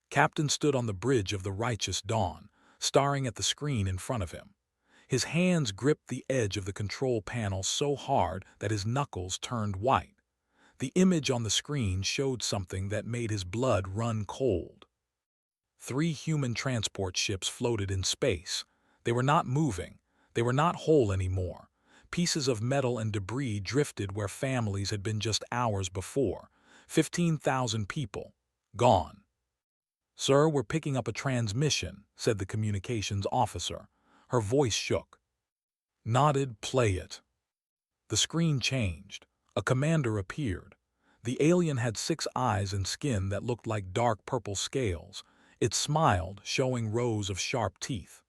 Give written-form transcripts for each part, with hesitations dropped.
Captain stood on the bridge of the righteous dawn, staring at the screen in front of him. His hands gripped the edge of the control panel so hard that his knuckles turned white. The image on the screen showed something that made his blood run cold. 3 human transport ships floated in space. They were not moving. They were not whole anymore. Pieces of metal and debris drifted where families had been just hours before. 15,000 people. Gone. "Sir, we're picking up a transmission," said the communications officer. Her voice shook. Nodded, "Play it." The screen changed. A commander appeared. The alien had 6 eyes and skin that looked like dark purple scales. It smiled, showing rows of sharp teeth.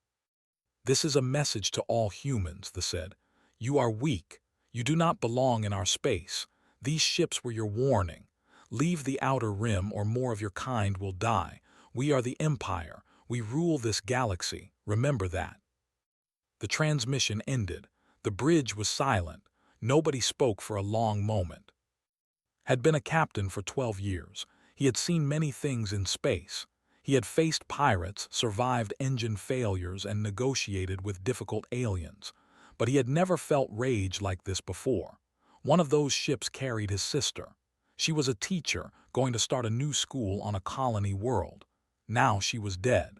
"This is a message to all humans," they said. "You are weak. You do not belong in our space. These ships were your warning. Leave the outer rim or more of your kind will die. We are the Empire. We rule this galaxy. Remember that." The transmission ended. The bridge was silent. Nobody spoke for a long moment. Had been a captain for 12 years. He had seen many things in space. He had faced pirates, survived engine failures, and negotiated with difficult aliens. But he had never felt rage like this before. One of those ships carried his sister. She was a teacher, going to start a new school on a colony world. Now she was dead.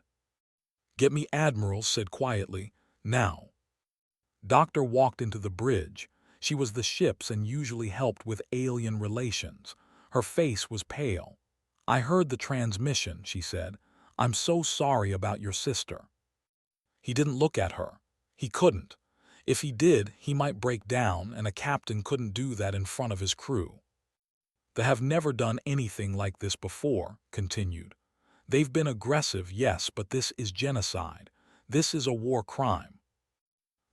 "Get me Admiral," said quietly. "Now." Doctor walked into the bridge. She was the ship's and usually helped with alien relations. Her face was pale. "I heard the transmission," she said. "I'm so sorry about your sister." He didn't look at her. He couldn't. If he did, he might break down, and a captain couldn't do that in front of his crew. "They have never done anything like this before," continued. "They've been aggressive, yes, but this is genocide. This is a war crime."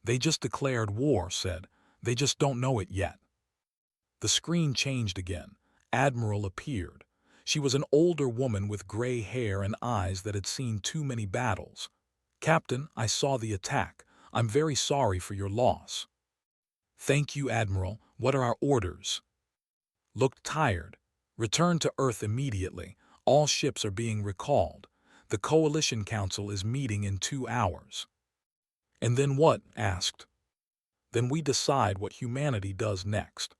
"They just declared war," said. "They just don't know it yet." The screen changed again. Admiral appeared. She was an older woman with gray hair and eyes that had seen too many battles. "Captain, I saw the attack. I'm very sorry for your loss." "Thank you, Admiral. What are our orders?" "Looked tired. Return to Earth immediately. All ships are being recalled. The Coalition Council is meeting in 2 hours. "And then what?" asked. "Then we decide what humanity does next."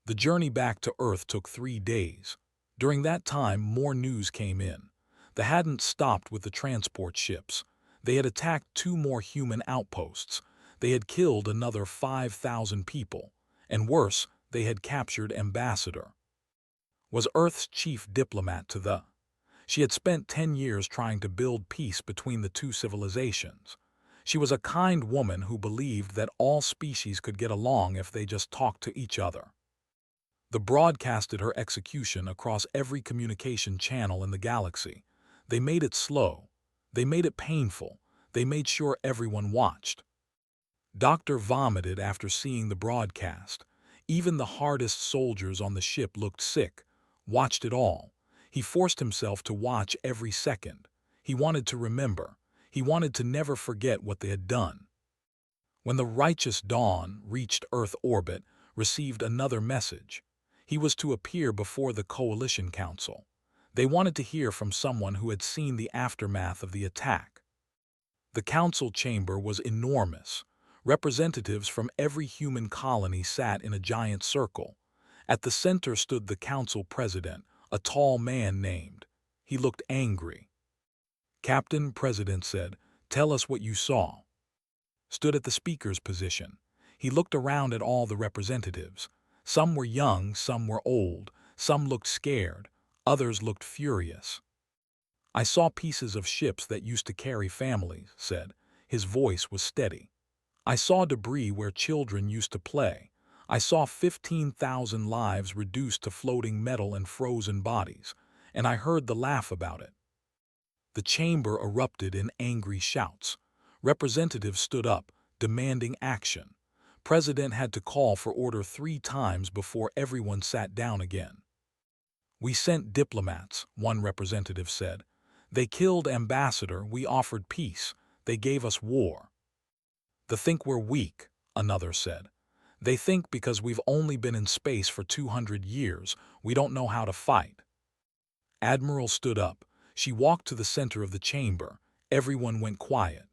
The journey back to Earth took 3 days. During that time, more news came in. They hadn't stopped with the transport ships. They had attacked 2 more human outposts. They had killed another 5,000 people. And worse, they had captured Ambassador. Was Earth's chief diplomat to the. She had spent 10 years trying to build peace between the 2 civilizations. She was a kind woman who believed that all species could get along if they just talked to each other. They broadcasted her execution across every communication channel in the galaxy. They made it slow. They made it painful. They made sure everyone watched. Doctor vomited after seeing the broadcast. Even the hardest soldiers on the ship looked sick. Watched it all. He forced himself to watch every second. He wanted to remember. He wanted to never forget what they had done. When the righteous dawn reached Earth orbit, received another message. He was to appear before the Coalition Council. They wanted to hear from someone who had seen the aftermath of the attack. The council chamber was enormous. Representatives from every human colony sat in a giant circle. At the center stood the council president, a tall man named. He looked angry. "Captain," President said, "tell us what you saw." Stood at the speaker's position. He looked around at all the representatives. Some were young, some were old, some looked scared, others looked furious. "I saw pieces of ships that used to carry families," said. His voice was steady. "I saw debris where children used to play. I saw 15,000 lives reduced to floating metal and frozen bodies, and I heard the laugh about it." The chamber erupted in angry shouts. Representatives stood up, demanding action. President had to call for order 3 times before everyone sat down again. "We sent diplomats," one representative said. "They killed Ambassador, we offered peace. They gave us war." "They think we're weak," another said. "They think because we've only been in space for 200 years, we don't know how to fight." Admiral stood up. She walked to the center of the chamber. Everyone went quiet.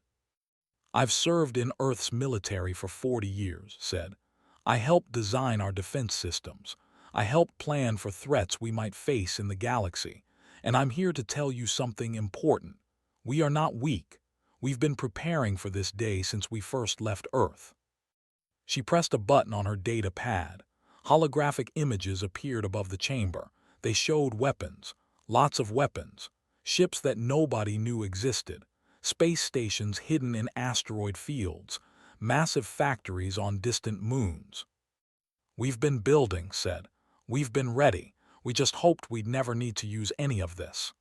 "I've served in Earth's military for 40 years," said. "I helped design our defense systems. I helped plan for threats we might face in the galaxy. And I'm here to tell you something important. We are not weak. We've been preparing for this day since we first left Earth." She pressed a button on her data pad. Holographic images appeared above the chamber. They showed weapons, lots of weapons, ships that nobody knew existed, space stations hidden in asteroid fields, massive factories on distant moons. "We've been building," said. "We've been ready. We just hoped we'd never need to use any of this."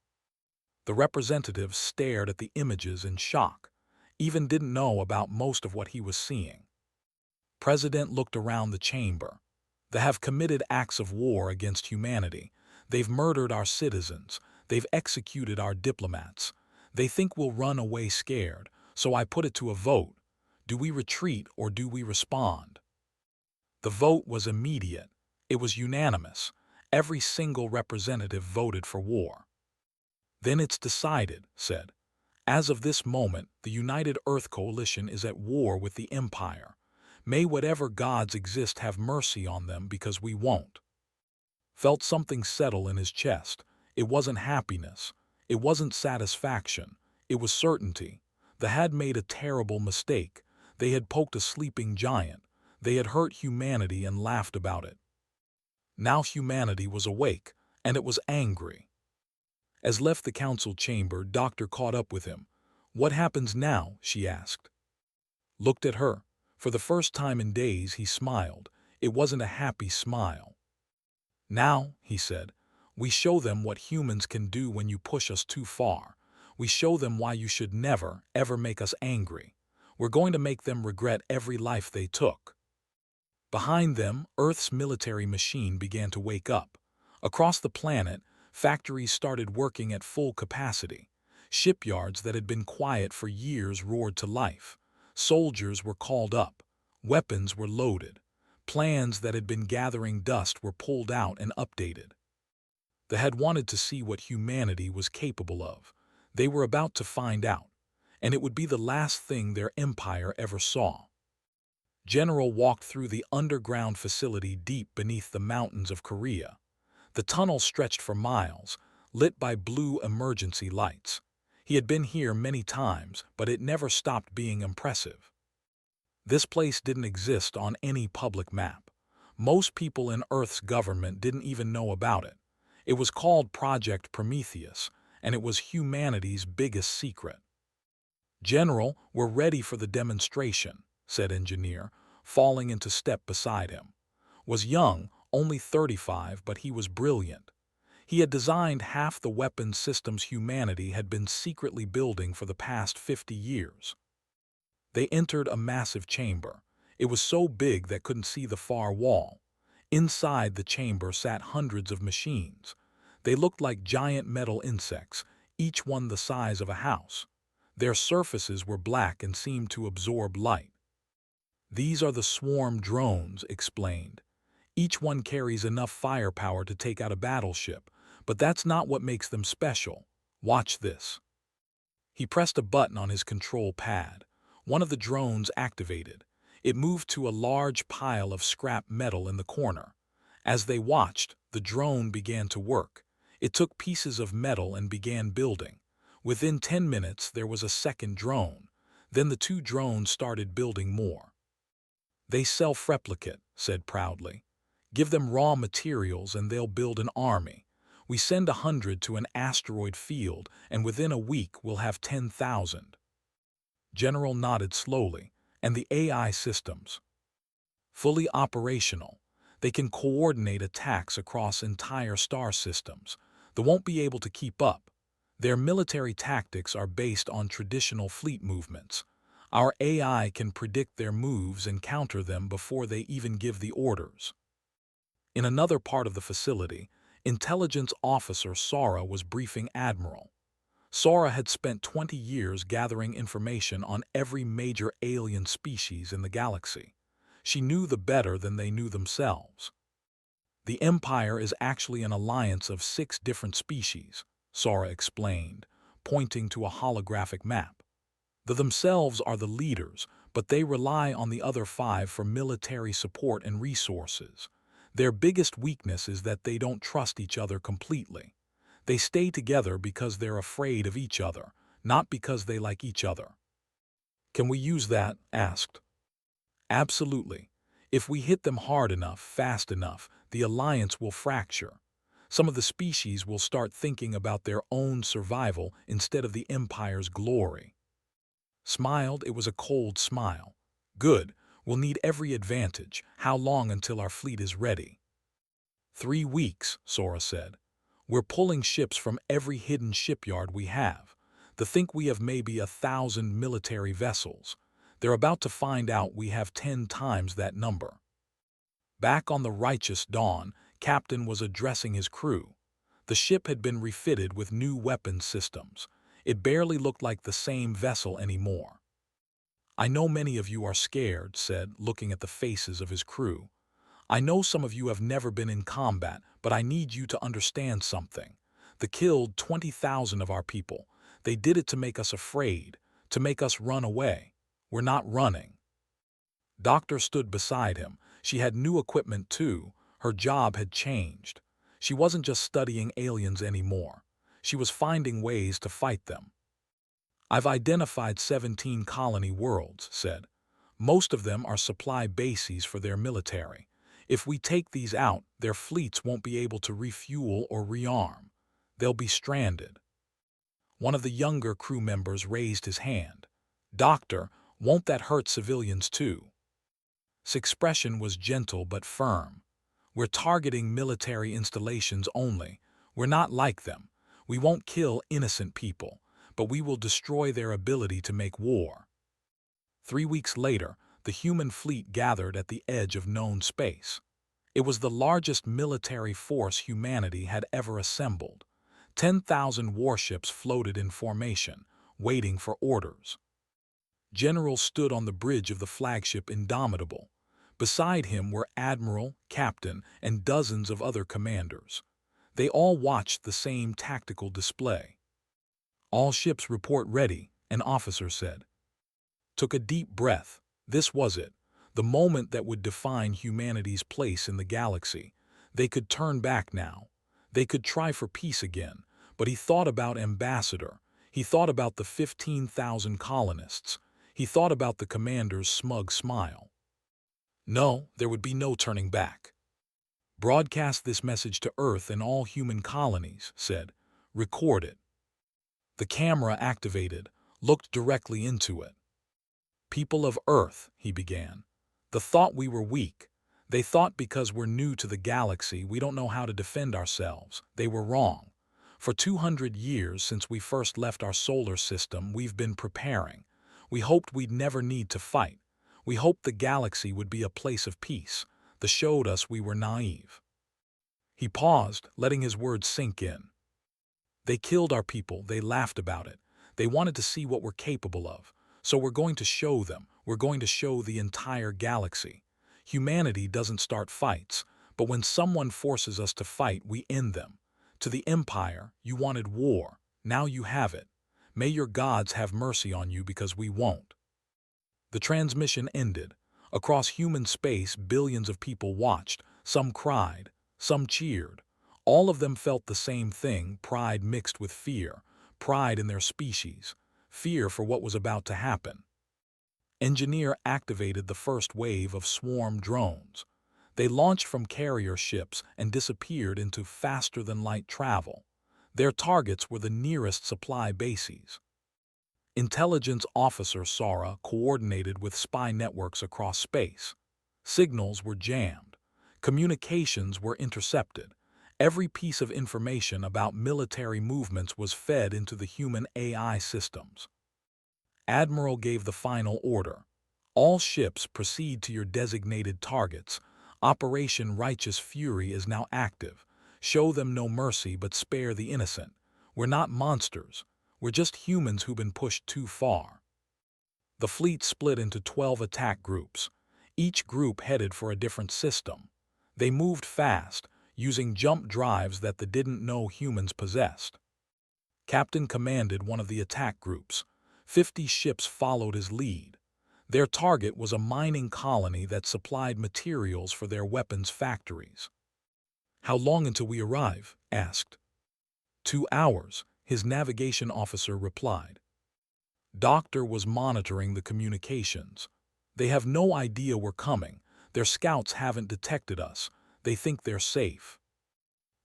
The representative stared at the images in shock, even didn't know about most of what he was seeing. President looked around the chamber. "They have committed acts of war against humanity. They've murdered our citizens. They've executed our diplomats. They think we'll run away scared, so I put it to a vote. Do we retreat or do we respond?" The vote was immediate. It was unanimous. Every single representative voted for war. "Then it's decided," said. "As of this moment, the United Earth Coalition is at war with the Empire. May whatever gods exist have mercy on them because we won't." Felt something settle in his chest. It wasn't happiness. It wasn't satisfaction. It was certainty. They had made a terrible mistake. They had poked a sleeping giant. They had hurt humanity and laughed about it. Now humanity was awake, and it was angry. As left the council chamber, Doctor caught up with him. "What happens now?" she asked. Looked at her. For the first time in days, he smiled. It wasn't a happy smile. "Now," he said, "we show them what humans can do when you push us too far. We show them why you should never, ever make us angry. We're going to make them regret every life they took." Behind them, Earth's military machine began to wake up. Across the planet, factories started working at full capacity. Shipyards that had been quiet for years roared to life. Soldiers were called up. Weapons were loaded. Plans that had been gathering dust were pulled out and updated. They had wanted to see what humanity was capable of. They were about to find out, and it would be the last thing their empire ever saw. General walked through the underground facility deep beneath the mountains of Korea. The tunnel stretched for miles, lit by blue emergency lights. He had been here many times, but it never stopped being impressive. This place didn't exist on any public map. Most people in Earth's government didn't even know about it. It was called Project Prometheus, and it was humanity's biggest secret. "General, we're ready for the demonstration," said Engineer, falling into step beside him. Was young, only 35, but he was brilliant. He had designed half the weapons systems humanity had been secretly building for the past 50 years. They entered a massive chamber. It was so big that couldn't see the far wall. Inside the chamber sat hundreds of machines. They looked like giant metal insects, each one the size of a house. Their surfaces were black and seemed to absorb light. "These are the swarm drones," explained. "Each one carries enough firepower to take out a battleship, but that's not what makes them special. Watch this." He pressed a button on his control pad. One of the drones activated. It moved to a large pile of scrap metal in the corner. As they watched, the drone began to work. It took pieces of metal and began building. Within 10 minutes, there was a second drone. Then the two drones started building more. "They self-replicate," said proudly. "Give them raw materials and they'll build an army. We send 100 to an asteroid field, and within a week we'll have 10,000. General nodded slowly. "And the AI systems?" "Fully operational. They can coordinate attacks across entire star systems. They won't be able to keep up. Their military tactics are based on traditional fleet movements. Our AI can predict their moves and counter them before they even give the orders." In another part of the facility, Intelligence Officer Sora was briefing Admiral. Sora had spent 20 years gathering information on every major alien species in the galaxy. She knew the better than they knew themselves. "The Empire is actually an alliance of 6 different species," Sora explained, pointing to a holographic map. The themselves are the leaders, but they rely on the other 5 for military support and resources. Their biggest weakness is that they don't trust each other completely. They stay together because they're afraid of each other, not because they like each other. Can we use that? Asked. Absolutely. If we hit them hard enough, fast enough, the alliance will fracture. Some of the species will start thinking about their own survival instead of the Empire's glory. Smiled, it was a cold smile. Good, we'll need every advantage. How long until our fleet is ready? 3 weeks, Sora said. We're pulling ships from every hidden shipyard we have. Think we have maybe 1,000 military vessels. They're about to find out we have 10 times that number. Back on the Righteous Dawn, Captain was addressing his crew. The ship had been refitted with new weapons systems. It barely looked like the same vessel anymore. I know many of you are scared, said, looking at the faces of his crew. I know some of you have never been in combat, but I need you to understand something. They killed 20,000 of our people. They did it to make us afraid, to make us run away. We're not running. Doctor stood beside him. She had new equipment too. Her job had changed. She wasn't just studying aliens anymore. She was finding ways to fight them. I've identified 17 colony worlds, said. Most of them are supply bases for their military. If we take these out, their fleets won't be able to refuel or rearm. They'll be stranded. One of the younger crew members raised his hand. Doctor, won't that hurt civilians too? His expression was gentle but firm. We're targeting military installations only. We're not like them. We won't kill innocent people, but we will destroy their ability to make war. 3 weeks later, the human fleet gathered at the edge of known space. It was the largest military force humanity had ever assembled. 10,000 warships floated in formation, waiting for orders. General stood on the bridge of the flagship Indomitable. Beside him were Admiral, Captain, and dozens of other commanders. They all watched the same tactical display. All ships report ready, an officer said. Took a deep breath. This was it, the moment that would define humanity's place in the galaxy. They could turn back now. They could try for peace again, but he thought about Ambassador. He thought about the 15,000 colonists. He thought about the commander's smug smile. No, there would be no turning back. Broadcast this message to Earth and all human colonies, said. Record it. The camera activated, looked directly into it. People of Earth, he began. The thought we were weak. They thought because we're new to the galaxy we don't know how to defend ourselves. They were wrong. For 200 years since we first left our solar system, we've been preparing. We hoped we'd never need to fight. We hoped the galaxy would be a place of peace. They showed us we were naive. He paused, letting his words sink in. They killed our people. They laughed about it. They wanted to see what we're capable of. So we're going to show them. We're going to show the entire galaxy. Humanity doesn't start fights, but when someone forces us to fight, we end them. To the Empire, you wanted war. Now you have it. May your gods have mercy on you because we won't. The transmission ended. Across human space, billions of people watched. Some cried, some cheered. All of them felt the same thing, pride mixed with fear. Pride in their species. Fear for what was about to happen. Engineer activated the first wave of swarm drones. They launched from carrier ships and disappeared into faster-than-light travel. Their targets were the nearest supply bases. Intelligence Officer Sora coordinated with spy networks across space. Signals were jammed. Communications were intercepted. Every piece of information about military movements was fed into the human AI systems. Admiral gave the final order. All ships proceed to your designated targets. Operation Righteous Fury is now active. Show them no mercy but spare the innocent. We're not monsters. We're just humans who've been pushed too far. The fleet split into 12 attack groups. Each group headed for a different system. They moved fast, using jump drives that they didn't know humans possessed. Captain commanded one of the attack groups. 50 ships followed his lead. Their target was a mining colony that supplied materials for their weapons factories. "How long until we arrive?" asked. 2 hours, his navigation officer replied. Doctor was monitoring the communications. "They have no idea we're coming. Their scouts haven't detected us. They think they're safe."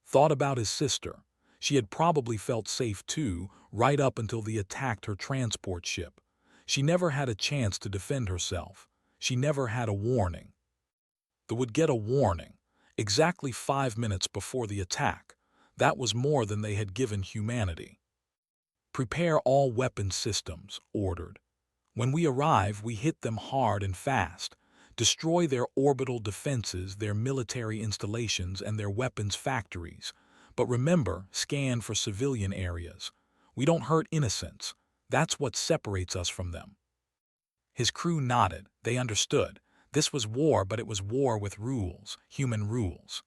Thought about his sister. She had probably felt safe too, right up until they attacked her transport ship. She never had a chance to defend herself. She never had a warning. They would get a warning, exactly 5 minutes before the attack. That was more than they had given humanity. "Prepare all weapon systems," ordered. "When we arrive, we hit them hard and fast. Destroy their orbital defenses, their military installations, and their weapons factories. But remember, scan for civilian areas. We don't hurt innocents. That's what separates us from them." His crew nodded. They understood. This was war, but it was war with rules, human rules.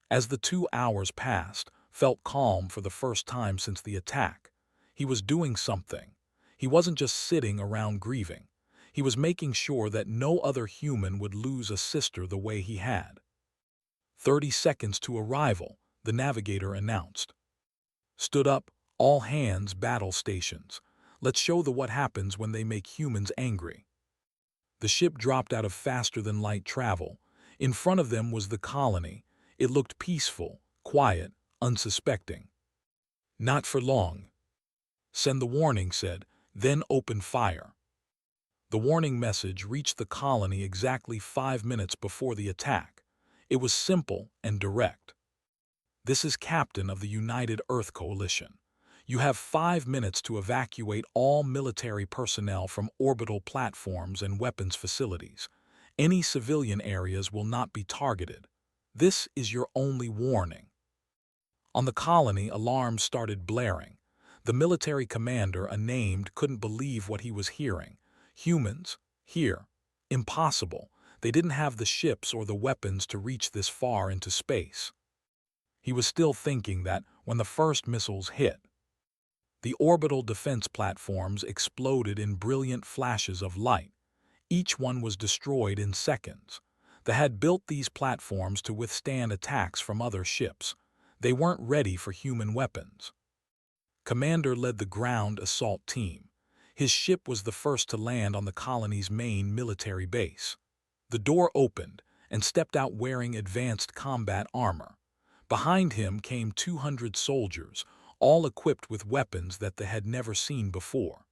As the 2 hours passed, felt calm for the first time since the attack. He was doing something. He wasn't just sitting around grieving. He was making sure that no other human would lose a sister the way he had. 30 seconds to arrival, the navigator announced. "Stood up, all hands battle stations. Let's show them what happens when they make humans angry." The ship dropped out of faster-than-light travel. In front of them was the colony. It looked peaceful, quiet, unsuspecting. "Not for long." "Send the warning," said, "then open fire." The warning message reached the colony exactly 5 minutes before the attack. It was simple and direct. "This is Captain of the United Earth Coalition. You have 5 minutes to evacuate all military personnel from orbital platforms and weapons facilities. Any civilian areas will not be targeted. This is your only warning." On the colony, alarms started blaring. The military commander, unnamed, couldn't believe what he was hearing. Humans? Here? Impossible. They didn't have the ships or the weapons to reach this far into space. He was still thinking that when the first missiles hit. The orbital defense platforms exploded in brilliant flashes of light. Each one was destroyed in seconds. They had built these platforms to withstand attacks from other ships. They weren't ready for human weapons. Commander led the ground assault team. His ship was the first to land on the colony's main military base. The door opened, and stepped out wearing advanced combat armor. Behind him came 200 soldiers, all equipped with weapons that they had never seen before.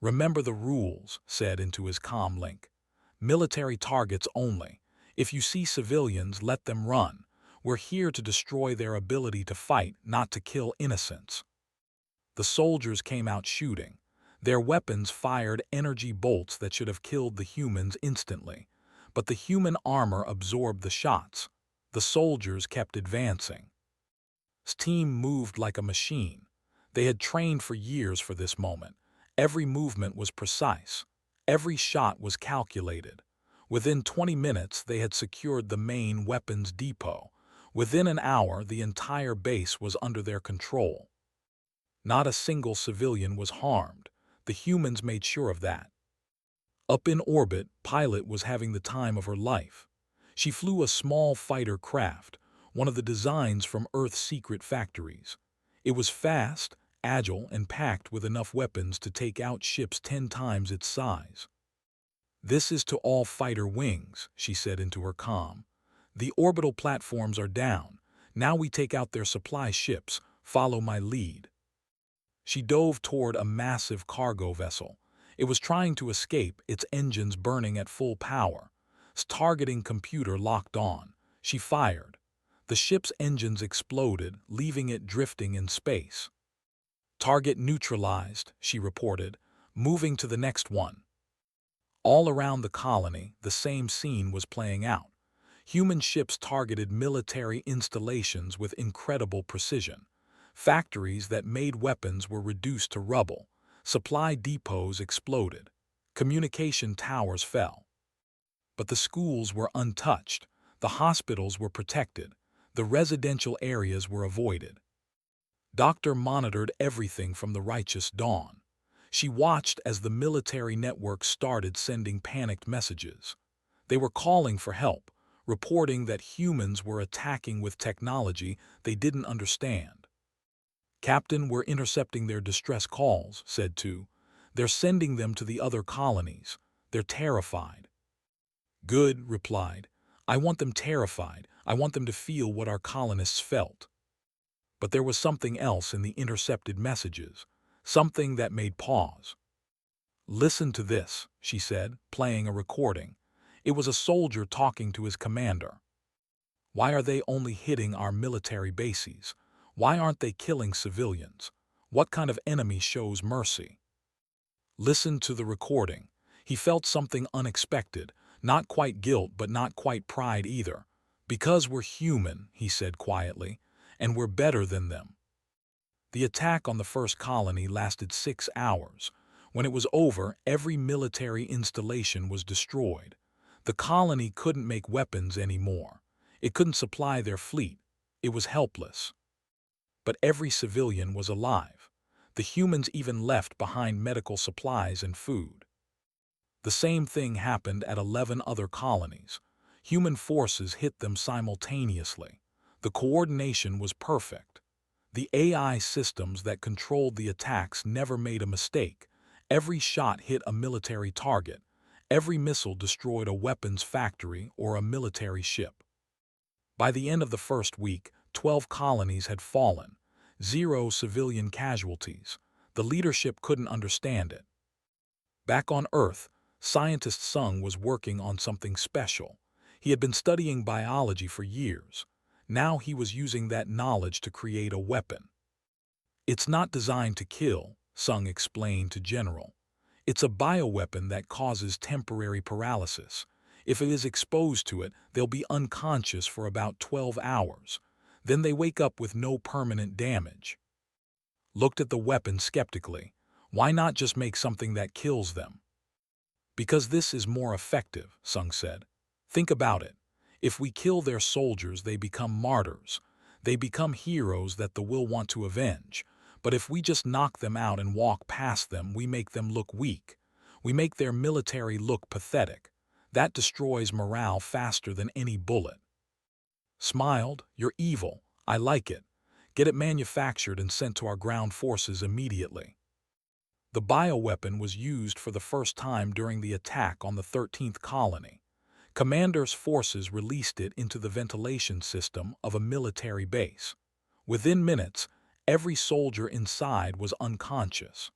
"Remember the rules," said into his comm link. "Military targets only. If you see civilians, let them run. We're here to destroy their ability to fight, not to kill innocents." The soldiers came out shooting. Their weapons fired energy bolts that should have killed the humans instantly. But the human armor absorbed the shots. The soldiers kept advancing. His team moved like a machine. They had trained for years for this moment. Every movement was precise. Every shot was calculated. Within 20 minutes, they had secured the main weapons depot. Within an hour, the entire base was under their control. Not a single civilian was harmed. The humans made sure of that. Up in orbit, Pilot was having the time of her life. She flew a small fighter craft, one of the designs from Earth's secret factories. It was fast, agile, and packed with enough weapons to take out ships 10 times its size. "This is to all fighter wings," she said into her comm. "The orbital platforms are down. Now we take out their supply ships. Follow my lead." She dove toward a massive cargo vessel. It was trying to escape, its engines burning at full power. Its targeting computer locked on. She fired. The ship's engines exploded, leaving it drifting in space. "Target neutralized," she reported, moving to the next one. All around the colony, the same scene was playing out. Human ships targeted military installations with incredible precision. Factories that made weapons were reduced to rubble. Supply depots exploded. Communication towers fell. But the schools were untouched. The hospitals were protected. The residential areas were avoided. Doctor monitored everything from the righteous dawn. She watched as the military network started sending panicked messages. They were calling for help, reporting that humans were attacking with technology they didn't understand. "Captain, we're intercepting their distress calls," said two. "They're sending them to the other colonies. They're terrified." "Good," replied. "I want them terrified. I want them to feel what our colonists felt." But there was something else in the intercepted messages, something that made pause. "Listen to this," she said, playing a recording. It was a soldier talking to his commander. "Why are they only hitting our military bases? Why aren't they killing civilians? What kind of enemy shows mercy?" Listen to the recording. He felt something unexpected, not quite guilt but not quite pride either. "Because we're human," he said quietly, "and we're better than them." The attack on the first colony lasted 6 hours. When it was over, every military installation was destroyed. The colony couldn't make weapons anymore. It couldn't supply their fleet. It was helpless. But every civilian was alive. The humans even left behind medical supplies and food. The same thing happened at 11 other colonies. Human forces hit them simultaneously. The coordination was perfect. The AI systems that controlled the attacks never made a mistake. Every shot hit a military target. Every missile destroyed a weapons factory or a military ship. By the end of the first week, 12 colonies had fallen. 0 civilian casualties. The leadership couldn't understand it. Back on Earth, scientist Sung was working on something special. He had been studying biology for years. Now he was using that knowledge to create a weapon. "It's not designed to kill," Sung explained to General. "It's a bioweapon that causes temporary paralysis. If it is exposed to it, they'll be unconscious for about 12 hours. Then they wake up with no permanent damage." Looked at the weapon skeptically. "Why not just make something that kills them?" "Because this is more effective," Sung said. "Think about it. If we kill their soldiers, they become martyrs. They become heroes that the will want to avenge. But if we just knock them out and walk past them, we make them look weak. We make their military look pathetic. That destroys morale faster than any bullet." Smiled. "You're evil. I like it. Get it manufactured and sent to our ground forces immediately." The bioweapon was used for the first time during the attack on the 13th colony. Commander's forces released it into the ventilation system of a military base. Within minutes, every soldier inside was unconscious.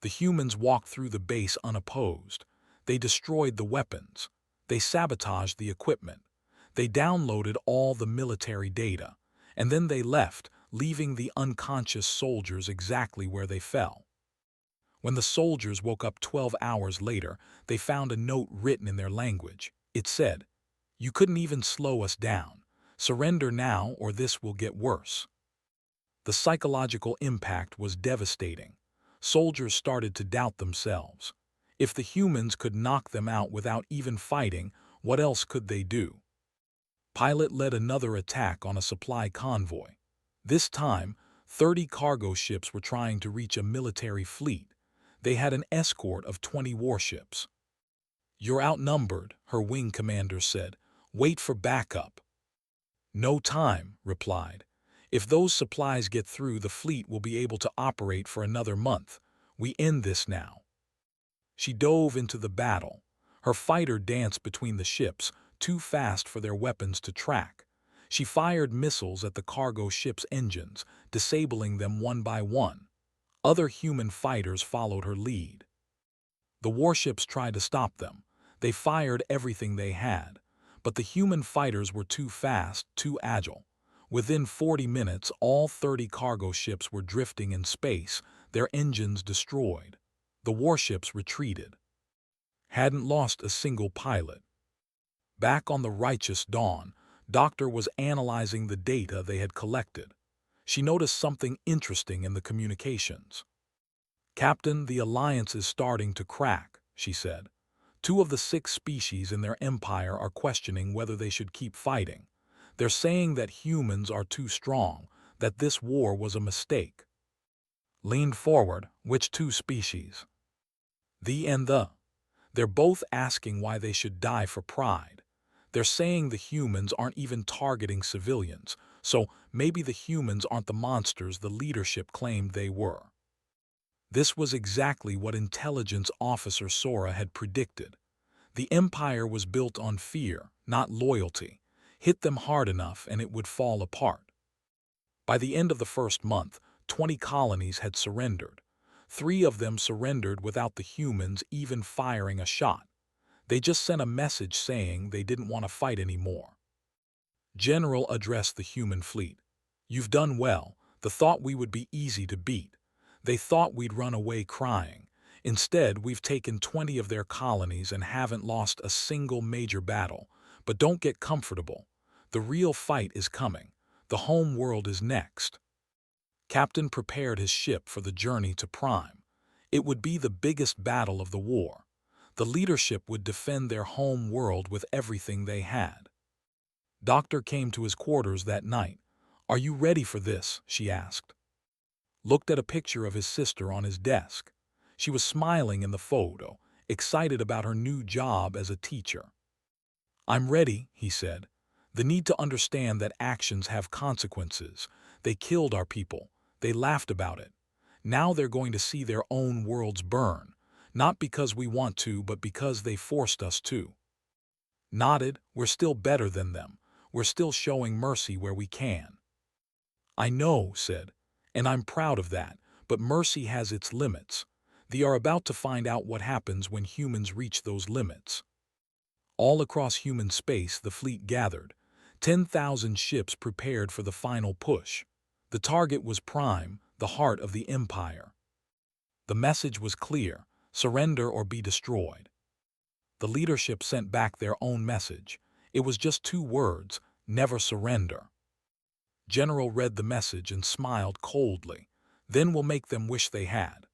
The humans walked through the base unopposed. They destroyed the weapons. They sabotaged the equipment. They downloaded all the military data. And then they left, leaving the unconscious soldiers exactly where they fell. When the soldiers woke up 12 hours later, they found a note written in their language. It said, "You couldn't even slow us down. Surrender now or this will get worse." The psychological impact was devastating. Soldiers started to doubt themselves. If the humans could knock them out without even fighting, what else could they do? Pilot led another attack on a supply convoy. This time, 30 cargo ships were trying to reach a military fleet. They had an escort of 20 warships. "You're outnumbered," her wing commander said. "Wait for backup." "No time," replied. "If those supplies get through, the fleet will be able to operate for another month. We end this now." She dove into the battle. Her fighter danced between the ships, too fast for their weapons to track. She fired missiles at the cargo ship's engines, disabling them one by one. Other human fighters followed her lead. The warships tried to stop them. They fired everything they had. But the human fighters were too fast, too agile. Within 40 minutes, all 30 cargo ships were drifting in space, their engines destroyed. The warships retreated. Hadn't lost a single pilot. Back on the righteous dawn, Doctor was analyzing the data they had collected. She noticed something interesting in the communications. "Captain, the alliance is starting to crack," she said. "2 of the 6 species in their empire are questioning whether they should keep fighting. They're saying that humans are too strong, that this war was a mistake. Leaned forward, which two species? The and the. They're both asking why they should die for pride. They're saying the humans aren't even targeting civilians, so maybe the humans aren't the monsters the leadership claimed they were. This was exactly what intelligence officer Sora had predicted. The Empire was built on fear, not loyalty. Hit them hard enough and it would fall apart. By the end of the first month, 20 colonies had surrendered. 3 of them surrendered without the humans even firing a shot. They just sent a message saying they didn't want to fight anymore. General addressed the human fleet. "You've done well. The thought we would be easy to beat. They thought we'd run away crying. Instead, we've taken 20 of their colonies and haven't lost a single major battle. But don't get comfortable. The real fight is coming. The home world is next." Captain prepared his ship for the journey to Prime. It would be the biggest battle of the war. The leadership would defend their home world with everything they had. Doctor came to his quarters that night. "Are you ready for this?" she asked. Looked at a picture of his sister on his desk. She was smiling in the photo, excited about her new job as a teacher. "I'm ready," he said. "The need to understand that actions have consequences. They killed our people. They laughed about it. Now they're going to see their own worlds burn, not because we want to, but because they forced us to." Nodded. "We're still better than them. We're still showing mercy where we can." "I know," said, "and I'm proud of that, but mercy has its limits. They are about to find out what happens when humans reach those limits." All across human space, the fleet gathered. 10,000 ships prepared for the final push. The target was Prime, the heart of the Empire. The message was clear: surrender or be destroyed. The leadership sent back their own message. It was just 2 words: never surrender. General read the message and smiled coldly. "Then we'll make them wish they had."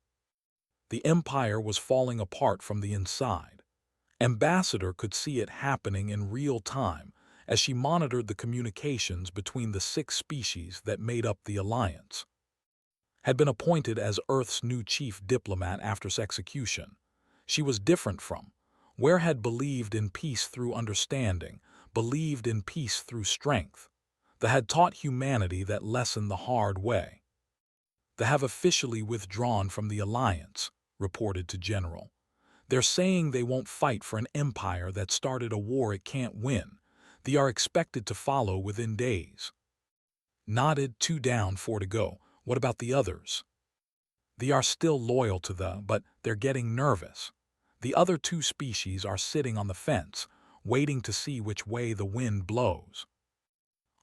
The Empire was falling apart from the inside. Ambassador could see it happening in real time as she monitored the communications between the 6 species that made up the alliance. Had been appointed as Earth's new chief diplomat after his execution. She was different from where had believed in peace through understanding, believed in peace through strength. They had taught humanity that lesson the hard way. They have officially withdrawn from the alliance, reported to General. They're saying they won't fight for an empire that started a war it can't win. They are expected to follow within days. Nodded. 2 down, 4 to go. What about the others? They are still loyal to but they're getting nervous. The other 2 species are sitting on the fence, waiting to see which way the wind blows.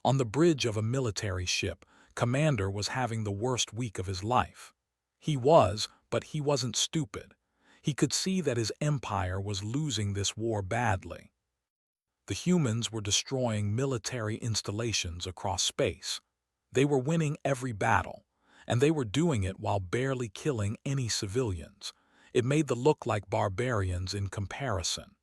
On the bridge of a military ship, Commander was having the worst week of his life. He was, but he wasn't stupid. He could see that his empire was losing this war badly. The humans were destroying military installations across space. They were winning every battle, and they were doing it while barely killing any civilians. It made them look like barbarians in comparison.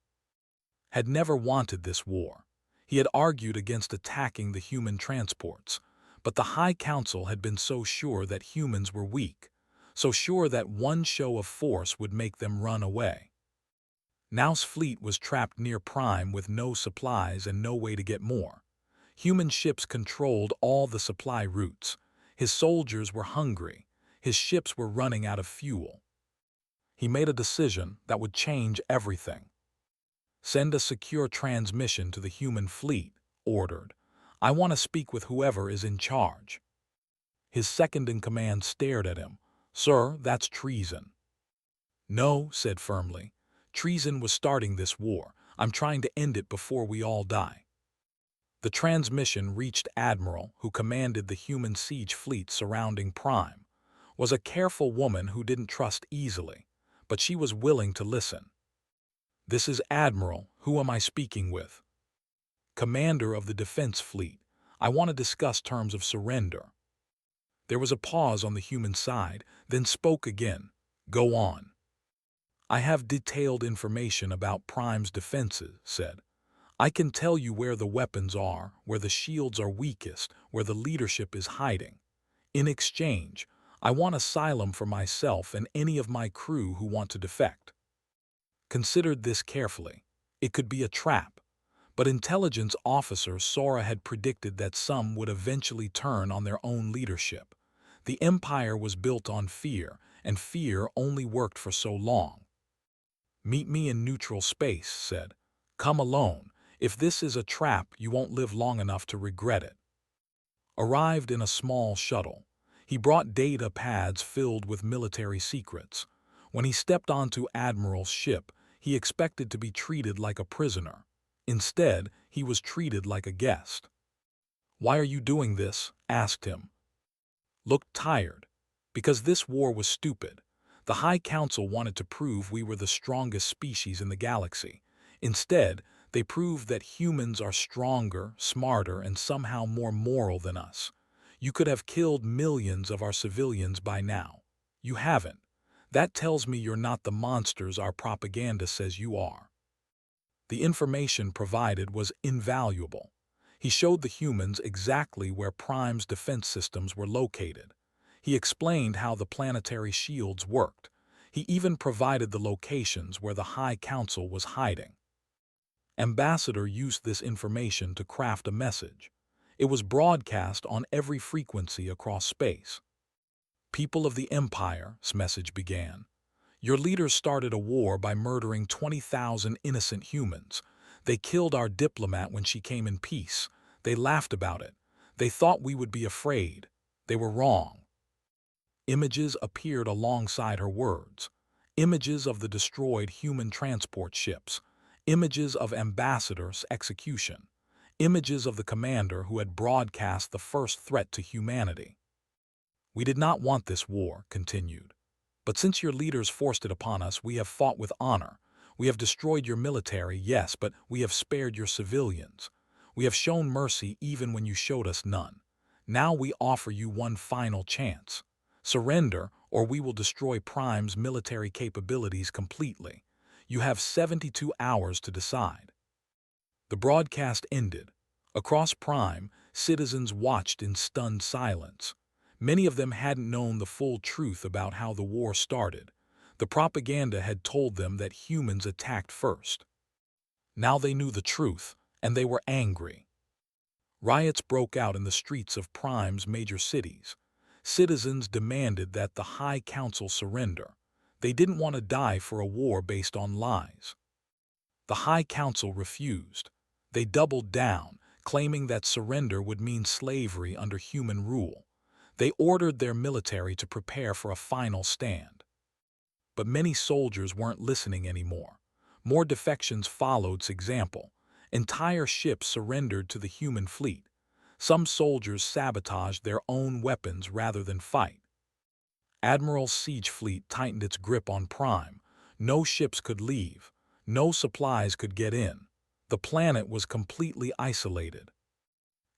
Had never wanted this war. He had argued against attacking the human transports, but the High Council had been so sure that humans were weak, so sure that one show of force would make them run away. Now's fleet was trapped near Prime with no supplies and no way to get more. Human ships controlled all the supply routes. His soldiers were hungry. His ships were running out of fuel. He made a decision that would change everything. "Send a secure transmission to the human fleet," ordered. "I want to speak with whoever is in charge." His second-in-command stared at him. "Sir, that's treason." "No," said firmly. "Treason was starting this war. I'm trying to end it before we all die." The transmission reached Admiral, who commanded the human siege fleet surrounding Prime. Was a careful woman who didn't trust easily, but she was willing to listen. "This is Admiral. Who am I speaking with?" "Commander of the Defense Fleet. I want to discuss terms of surrender." There was a pause on the human side, then spoke again. "Go on." "I have detailed information about Prime's defenses," said. "I can tell you where the weapons are, where the shields are weakest, where the leadership is hiding. In exchange, I want asylum for myself and any of my crew who want to defect. Considered this carefully. It could be a trap, but intelligence officer Sora had predicted that some would eventually turn on their own leadership. The Empire was built on fear, and fear only worked for so long. "Meet me in neutral space," said. "Come alone. If this is a trap, you won't live long enough to regret it." Arrived in a small shuttle, he brought data pads filled with military secrets. When he stepped onto Admiral's ship, he expected to be treated like a prisoner. Instead, he was treated like a guest. "Why are you doing this?" asked him. Looked tired. "Because this war was stupid. The High Council wanted to prove we were the strongest species in the galaxy. Instead, they proved that humans are stronger, smarter, and somehow more moral than us. You could have killed millions of our civilians by now. You haven't. That tells me you're not the monsters our propaganda says you are." The information provided was invaluable. He showed the humans exactly where Prime's defense systems were located. He explained how the planetary shields worked. He even provided the locations where the High Council was hiding. Ambassador used this information to craft a message. It was broadcast on every frequency across space. "People of the Empire's message began. Your leaders started a war by murdering 20,000 innocent humans. They killed our diplomat when she came in peace. They laughed about it. They thought we would be afraid. They were wrong." Images appeared alongside her words. Images of the destroyed human transport ships. Images of Ambassador's execution. Images of the commander who had broadcast the first threat to humanity. "We did not want this war," continued. "But since your leaders forced it upon us, we have fought with honor. We have destroyed your military, yes, but we have spared your civilians. We have shown mercy even when you showed us none. Now we offer you one final chance. Surrender, or we will destroy Prime's military capabilities completely. You have 72 hours to decide." The broadcast ended. Across Prime, citizens watched in stunned silence. Many of them hadn't known the full truth about how the war started. The propaganda had told them that humans attacked first. Now they knew the truth, and they were angry. Riots broke out in the streets of Prime's major cities. Citizens demanded that the High Council surrender. They didn't want to die for a war based on lies. The High Council refused. They doubled down, claiming that surrender would mean slavery under human rule. They ordered their military to prepare for a final stand. But many soldiers weren't listening anymore. More defections followed example. Entire ships surrendered to the human fleet. Some soldiers sabotaged their own weapons rather than fight. Admiral's siege fleet tightened its grip on Prime. No ships could leave. No supplies could get in. The planet was completely isolated.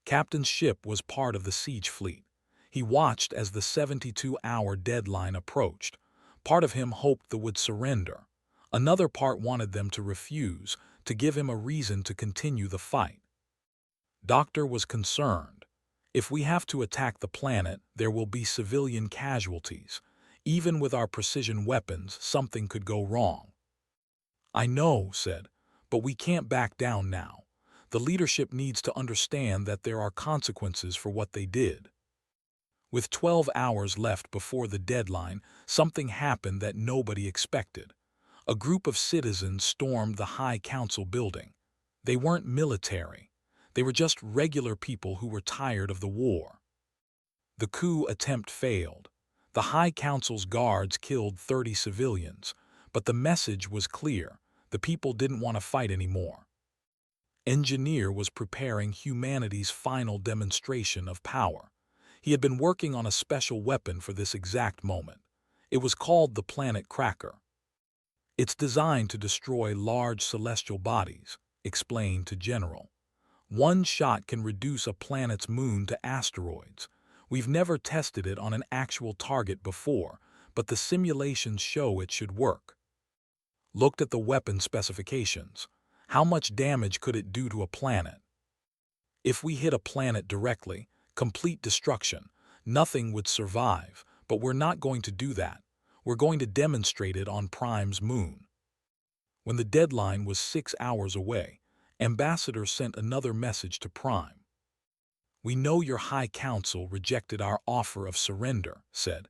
Captain's ship was part of the siege fleet. He watched as the 72-hour deadline approached. Part of him hoped they would surrender. Another part wanted them to refuse, to give him a reason to continue the fight. Doctor was concerned. "If we have to attack the planet, there will be civilian casualties. Even with our precision weapons, something could go wrong." "I know," said, "but we can't back down now. The leadership needs to understand that there are consequences for what they did." With 12 hours left before the deadline, something happened that nobody expected. A group of citizens stormed the High Council building. They weren't military. They were just regular people who were tired of the war. The coup attempt failed. The High Council's guards killed 30 civilians, but the message was clear. The people didn't want to fight anymore. Engineer was preparing humanity's final demonstration of power. He had been working on a special weapon for this exact moment. It was called the Planet Cracker. "It's designed to destroy large celestial bodies," explained to General. "One shot can reduce a planet's moon to asteroids. We've never tested it on an actual target before, but the simulations show it should work." Looked at the weapon specifications. How much damage could it do to a planet? "If we hit a planet directly, complete destruction. Nothing would survive, but we're not going to do that. We're going to demonstrate it on Prime's moon. When the deadline was 6 hours away, Ambassador sent another message to Prime. "We know your High Council rejected our offer of surrender," said.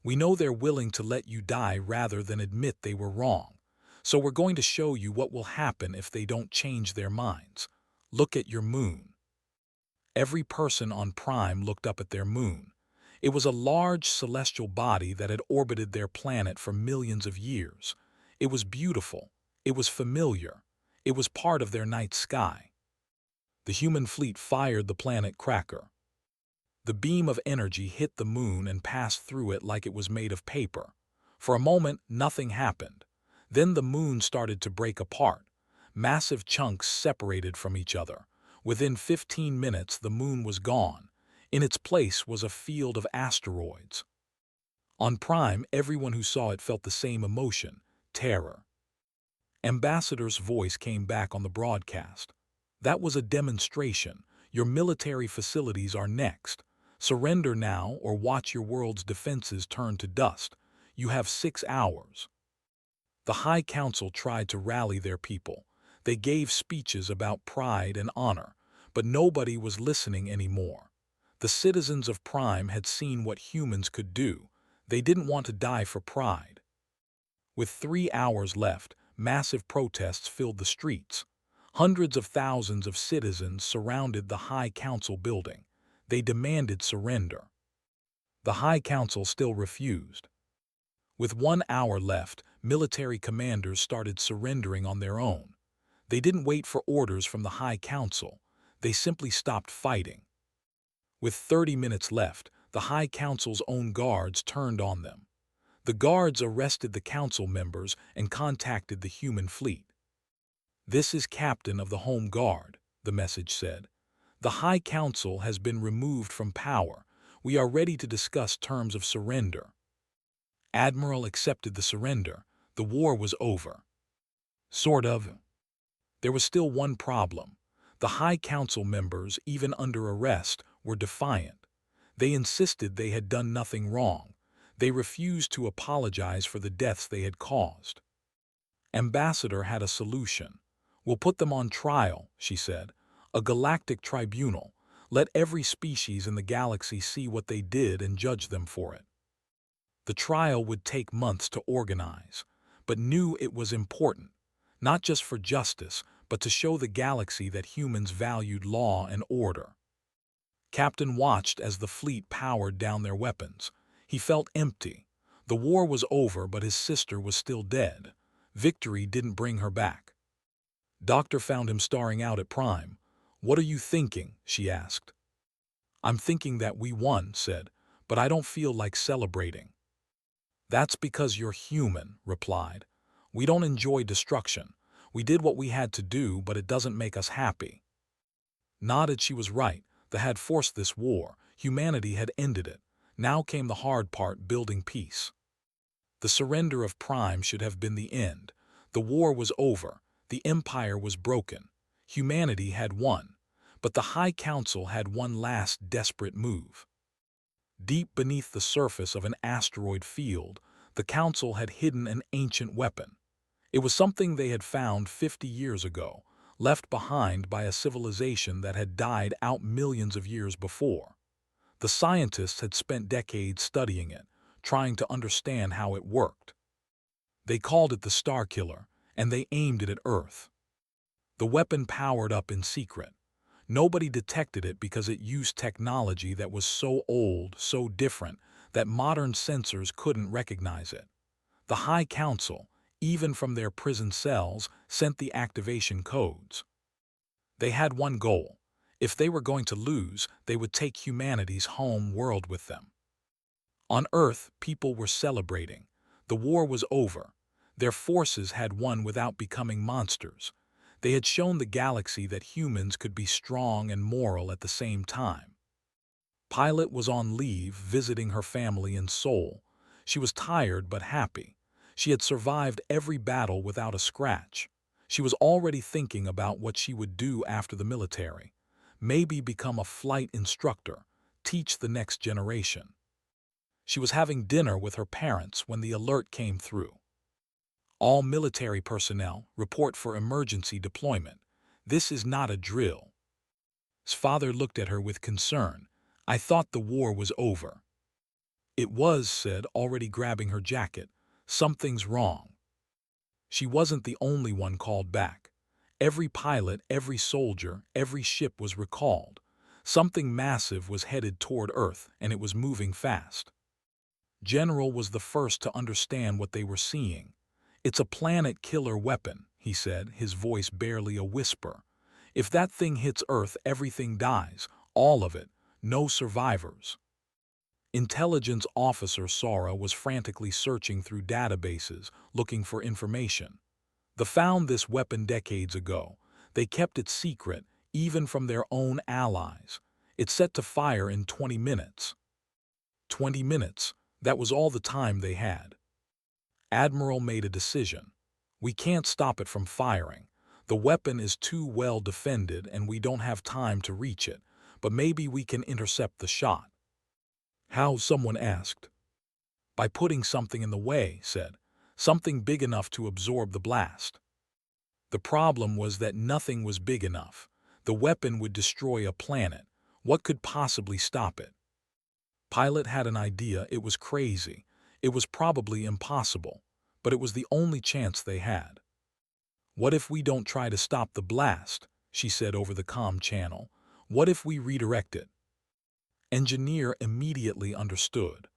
"We know they're willing to let you die rather than admit they were wrong. So we're going to show you what will happen if they don't change their minds. Look at your moon." Every person on Prime looked up at their moon. It was a large celestial body that had orbited their planet for millions of years. It was beautiful. It was familiar. It was part of their night sky. The human fleet fired the planet cracker. The beam of energy hit the moon and passed through it like it was made of paper. For a moment, nothing happened. Then the moon started to break apart. Massive chunks separated from each other. Within 15 minutes, the moon was gone. In its place was a field of asteroids. On Prime, everyone who saw it felt the same emotion: terror. Ambassador's voice came back on the broadcast. "That was a demonstration. Your military facilities are next. Surrender now or watch your world's defenses turn to dust. You have 6 hours." The High Council tried to rally their people. They gave speeches about pride and honor, but nobody was listening anymore. The citizens of Prime had seen what humans could do. They didn't want to die for pride. With 3 hours left, massive protests filled the streets. Hundreds of thousands of citizens surrounded the High Council building. They demanded surrender. The High Council still refused. With 1 hour left, military commanders started surrendering on their own. They didn't wait for orders from the High Council. They simply stopped fighting. With 30 minutes left, the High Council's own guards turned on them. The guards arrested the council members and contacted the human fleet. "This is Captain of the Home Guard," the message said. "The High Council has been removed from power. We are ready to discuss terms of surrender." Admiral accepted the surrender. The war was over. Sort of. There was still one problem. The High Council members, even under arrest, were defiant. They insisted they had done nothing wrong. They refused to apologize for the deaths they had caused. Ambassador had a solution. "We'll put them on trial," she said. "A galactic tribunal. Let every species in the galaxy see what they did and judge them for it." The trial would take months to organize, but knew it was important, not just for justice, but to show the galaxy that humans valued law and order. Captain watched as the fleet powered down their weapons. He felt empty. The war was over, but his sister was still dead. Victory didn't bring her back. Doctor found him staring out at Prime. "What are you thinking?" she asked. "I'm thinking that we won," said, "but I don't feel like celebrating." "That's because you're human," replied. "We don't enjoy destruction. We did what we had to do, but it doesn't make us happy." Nodded. She was right. They had forced this war. Humanity had ended it. Now came the hard part: building peace. The surrender of Prime should have been the end. The war was over. The Empire was broken. Humanity had won. But the High Council had one last desperate move. Deep beneath the surface of an asteroid field, the Council had hidden an ancient weapon. It was something they had found 50 years ago, left behind by a civilization that had died out millions of years before. The scientists had spent decades studying it, trying to understand how it worked. They called it the Star Killer, and they aimed it at Earth. The weapon powered up in secret. Nobody detected it because it used technology that was so old, so different, that modern sensors couldn't recognize it. The High Council, even from their prison cells, sent the activation codes. They had one goal. If they were going to lose, they would take humanity's home world with them. On Earth, people were celebrating. The war was over. Their forces had won without becoming monsters. They had shown the galaxy that humans could be strong and moral at the same time. Pilot was on leave, visiting her family in Seoul. She was tired but happy. She had survived every battle without a scratch. She was already thinking about what she would do after the military. Maybe become a flight instructor, teach the next generation. She was having dinner with her parents when the alert came through. All military personnel report for emergency deployment. This is not a drill. His father looked at her with concern. I thought the war was over. It was, said, already grabbing her jacket. Something's wrong. She wasn't the only one called back. Every pilot, every soldier, every ship was recalled. Something massive was headed toward Earth, and it was moving fast. General was the first to understand what they were seeing. It's a planet-killer weapon, he said, his voice barely a whisper. If that thing hits Earth, everything dies, all of it, no survivors. Intelligence officer Sora was frantically searching through databases, looking for information. They found this weapon decades ago. They kept it secret, even from their own allies. It's set to fire in 20 minutes. 20 minutes, that was all the time they had. Admiral made a decision. We can't stop it from firing. The weapon is too well defended and we don't have time to reach it, but maybe we can intercept the shot. How? Someone asked. By putting something in the way, said. Something big enough to absorb the blast. The problem was that nothing was big enough. The weapon would destroy a planet. What could possibly stop it? Pilot had an idea. It was crazy. It was probably impossible, but it was the only chance they had. What if we don't try to stop the blast? She said over the comm channel. What if we redirect it? Engineer immediately understood.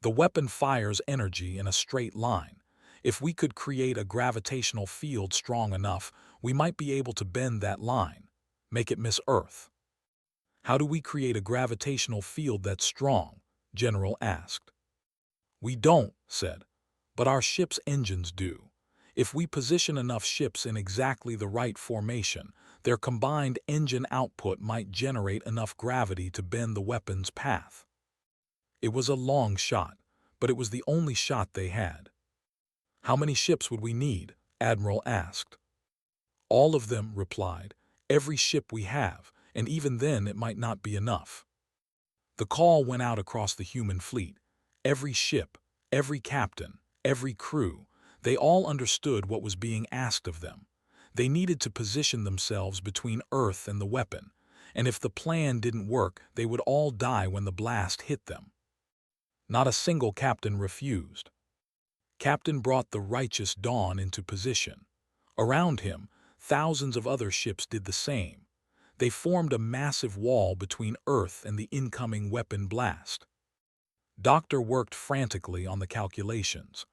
The weapon fires energy in a straight line. If we could create a gravitational field strong enough, we might be able to bend that line, make it miss Earth. How do we create a gravitational field that's strong? General asked. We don't, said, but our ship's engines do. If we position enough ships in exactly the right formation, their combined engine output might generate enough gravity to bend the weapon's path. It was a long shot, but it was the only shot they had. How many ships would we need? Admiral asked. All of them, replied. Every ship we have, and even then it might not be enough. The call went out across the human fleet. Every ship, every captain, every crew, they all understood what was being asked of them. They needed to position themselves between Earth and the weapon, and if the plan didn't work, they would all die when the blast hit them. Not a single captain refused. Captain brought the righteous dawn into position. Around him, thousands of other ships did the same. They formed a massive wall between Earth and the incoming weapon blast. Doctor worked frantically on the calculations.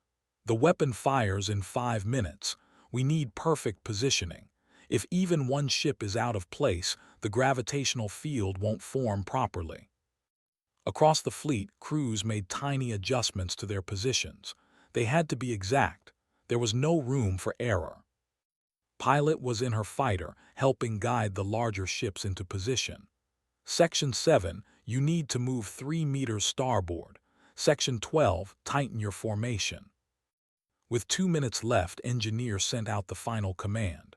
The weapon fires in 5 minutes. We need perfect positioning. If even one ship is out of place, the gravitational field won't form properly. Across the fleet, crews made tiny adjustments to their positions. They had to be exact. There was no room for error. Pilot was in her fighter, helping guide the larger ships into position. Section 7, you need to move 3 meters starboard. Section 12, tighten your formation. With 2 minutes left, engineer sent out the final command.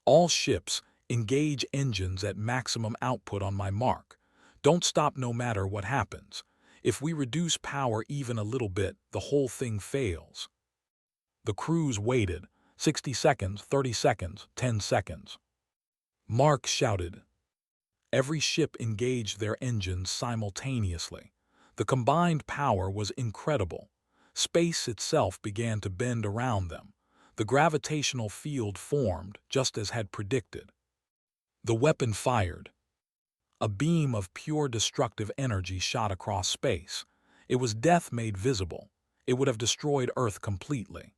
All ships, engage engines at maximum output on my mark. Don't stop no matter what happens. If we reduce power even a little bit, the whole thing fails. The crews waited. 60 seconds, 30 seconds, 10 seconds. Mark shouted. Every ship engaged their engines simultaneously. The combined power was incredible. Space itself began to bend around them. The gravitational field formed, just as had predicted. The weapon fired. A beam of pure destructive energy shot across space. It was death made visible. It would have destroyed Earth completely.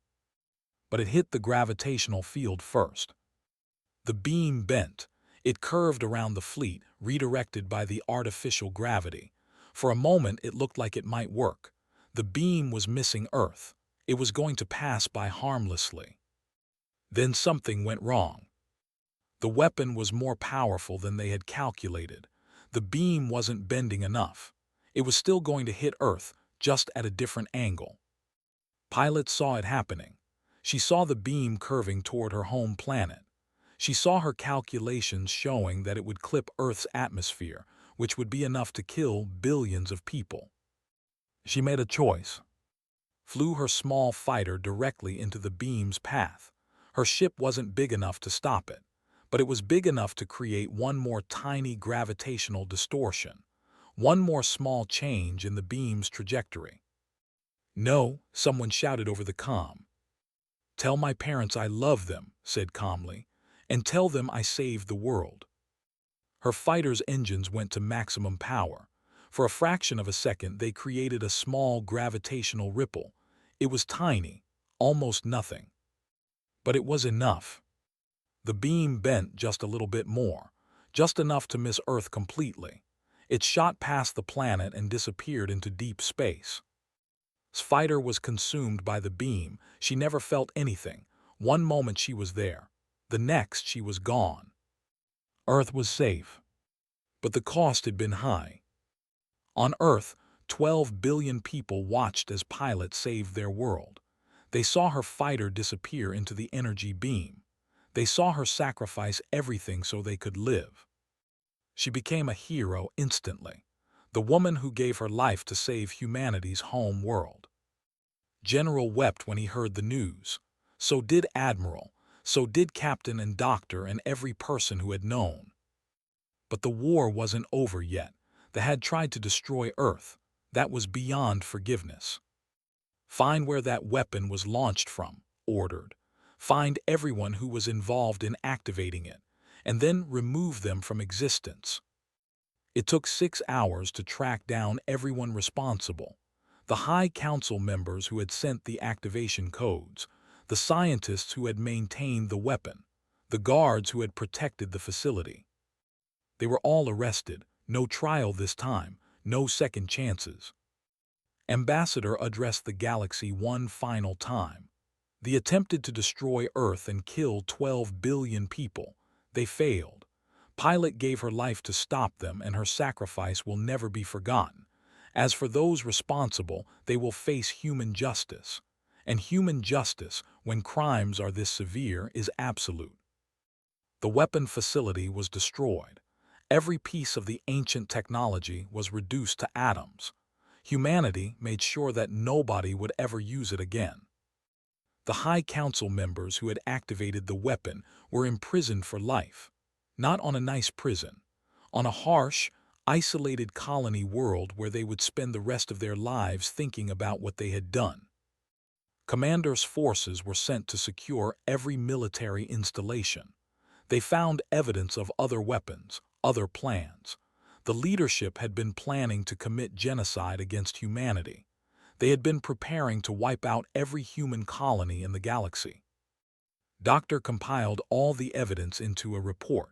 But it hit the gravitational field first. The beam bent. It curved around the fleet, redirected by the artificial gravity. For a moment, it looked like it might work. The beam was missing Earth. It was going to pass by harmlessly. Then something went wrong. The weapon was more powerful than they had calculated. The beam wasn't bending enough. It was still going to hit Earth, just at a different angle. Pilot saw it happening. She saw the beam curving toward her home planet. She saw her calculations showing that it would clip Earth's atmosphere, which would be enough to kill billions of people. She made a choice. Flew her small fighter directly into the beam's path. Her ship wasn't big enough to stop it, but it was big enough to create one more tiny gravitational distortion, one more small change in the beam's trajectory. "No," someone shouted over the comm. "Tell my parents I love them," said calmly, "and tell them I saved the world." Her fighter's engines went to maximum power. For a fraction of a second, they created a small gravitational ripple. It was tiny, almost nothing. But it was enough. The beam bent just a little bit more, just enough to miss Earth completely. It shot past the planet and disappeared into deep space. Fighter was consumed by the beam. She never felt anything. One moment she was there. The next she was gone. Earth was safe. But the cost had been high. On Earth, 12 billion people watched as Pilot saved their world. They saw her fighter disappear into the energy beam. They saw her sacrifice everything so they could live. She became a hero instantly, the woman who gave her life to save humanity's home world. General wept when he heard the news. So did Admiral. So did Captain and Doctor and every person who had known. But the war wasn't over yet. They had tried to destroy Earth. That was beyond forgiveness. Find where that weapon was launched from, ordered. Find everyone who was involved in activating it, and then remove them from existence. It took 6 hours to track down everyone responsible. The High Council members who had sent the activation codes, the scientists who had maintained the weapon, the guards who had protected the facility. They were all arrested. No trial this time, no second chances. Ambassador addressed the galaxy one final time. They attempted to destroy Earth and kill 12 billion people. They failed. Pilot gave her life to stop them, and her sacrifice will never be forgotten. As for those responsible, they will face human justice. And human justice, when crimes are this severe, is absolute. The weapon facility was destroyed. Every piece of the ancient technology was reduced to atoms. Humanity made sure that nobody would ever use it again. The High Council members who had activated the weapon were imprisoned for life. Not on a nice prison. On a harsh, isolated colony world where they would spend the rest of their lives thinking about what they had done. Commander's forces were sent to secure every military installation. They found evidence of other weapons, other plans. The leadership had been planning to commit genocide against humanity. They had been preparing to wipe out every human colony in the galaxy. Doctor compiled all the evidence into a report.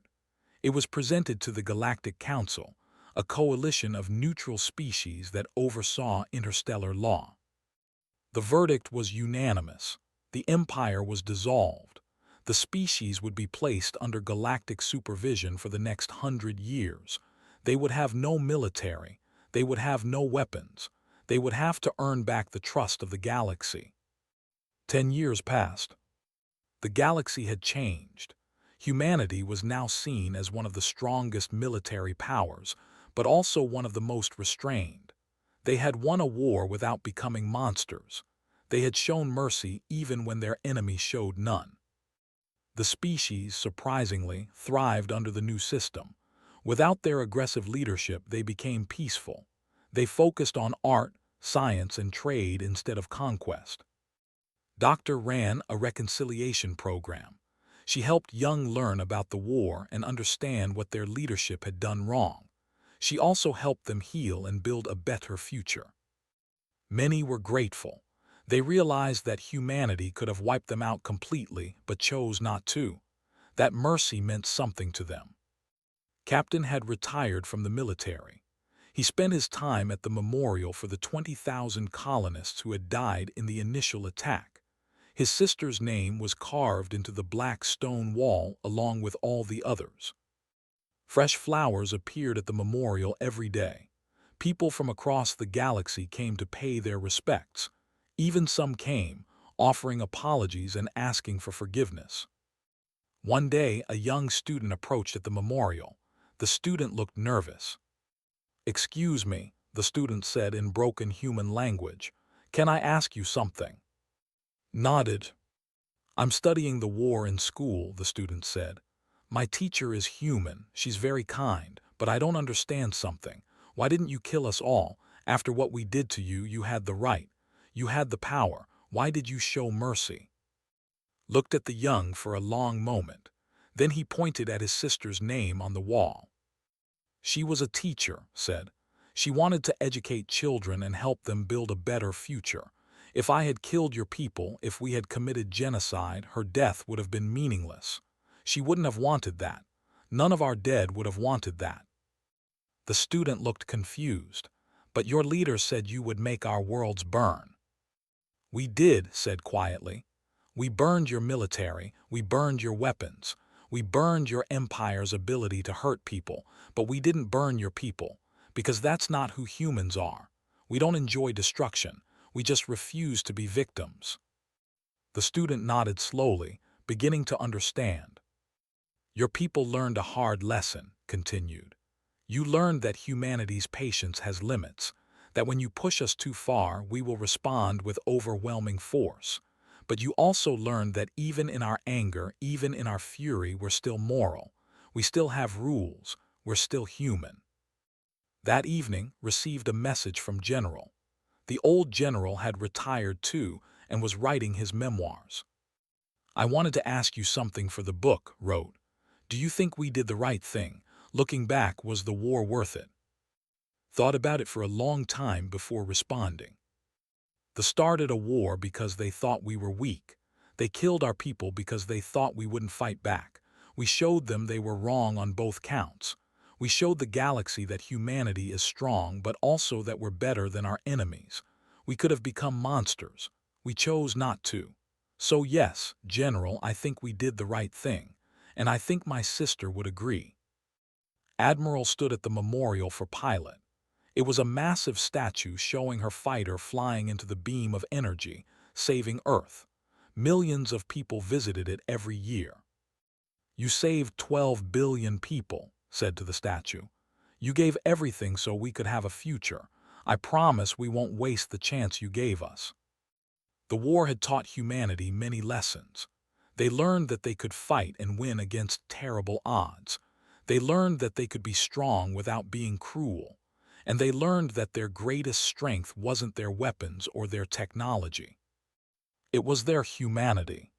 It was presented to the Galactic Council, a coalition of neutral species that oversaw interstellar law. The verdict was unanimous. The Empire was dissolved. The species would be placed under galactic supervision for the next 100 years. They would have no military. They would have no weapons. They would have to earn back the trust of the galaxy. 10 years passed. The galaxy had changed. Humanity was now seen as one of the strongest military powers, but also one of the most restrained. They had won a war without becoming monsters. They had shown mercy even when their enemies showed none. The species, surprisingly, thrived under the new system. Without their aggressive leadership, they became peaceful. They focused on art, science, and trade instead of conquest. Doctor ran a reconciliation program. She helped young learn about the war and understand what their leadership had done wrong. She also helped them heal and build a better future. Many were grateful. They realized that humanity could have wiped them out completely, but chose not to. That mercy meant something to them. Captain had retired from the military. He spent his time at the memorial for the 20,000 colonists who had died in the initial attack. His sister's name was carved into the black stone wall along with all the others. Fresh flowers appeared at the memorial every day. People from across the galaxy came to pay their respects. Even some came, offering apologies and asking for forgiveness. One day, a young student approached at the memorial. The student looked nervous. "Excuse me," the student said in broken human language. "Can I ask you something?" Nodded. "I'm studying the war in school," the student said. "My teacher is human, she's very kind, but I don't understand something. Why didn't you kill us all? After what we did to you, you had the right. You had the power. Why did you show mercy?" Looked at the young for a long moment. Then he pointed at his sister's name on the wall. "She was a teacher," said. "She wanted to educate children and help them build a better future. If I had killed your people, if we had committed genocide, her death would have been meaningless. She wouldn't have wanted that. None of our dead would have wanted that." The student looked confused. "But your leader said you would make our worlds burn." "We did," said quietly. "We burned your military, we burned your weapons, we burned your empire's ability to hurt people, but we didn't burn your people, because that's not who humans are. We don't enjoy destruction, we just refuse to be victims." The student nodded slowly, beginning to understand. "Your people learned a hard lesson," continued. "You learned that humanity's patience has limits, that when you push us too far, we will respond with overwhelming force. But you also learned that even in our anger, even in our fury, we're still moral. We still have rules. We're still human." That evening, received a message from General. The old general had retired too and was writing his memoirs. "I wanted to ask you something for the book," wrote. "Do you think we did the right thing? Looking back, was the war worth it?" Thought about it for a long time before responding. "They started a war because they thought we were weak. They killed our people because they thought we wouldn't fight back. We showed them they were wrong on both counts. We showed the galaxy that humanity is strong, but also that we're better than our enemies. We could have become monsters. We chose not to. So yes, General, I think we did the right thing, and I think my sister would agree." Admiral stood at the memorial for Pilot. It was a massive statue showing her fighter flying into the beam of energy, saving Earth. Millions of people visited it every year. "You saved 12 billion people," said to the statue. "You gave everything so we could have a future. I promise we won't waste the chance you gave us." The war had taught humanity many lessons. They learned that they could fight and win against terrible odds. They learned that they could be strong without being cruel. And they learned that their greatest strength wasn't their weapons or their technology. It was their humanity.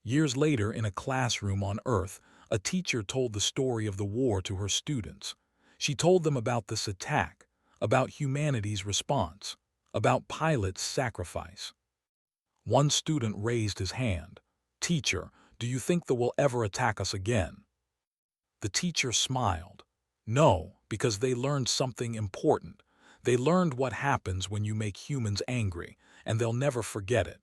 Years later, in a classroom on Earth, a teacher told the story of the war to her students. She told them about this attack, about humanity's response, about Pilot's sacrifice. One student raised his hand. "Teacher, do you think they will ever attack us again?" The teacher smiled. "No, because they learned something important. They learned what happens when you make humans angry, and they'll never forget it.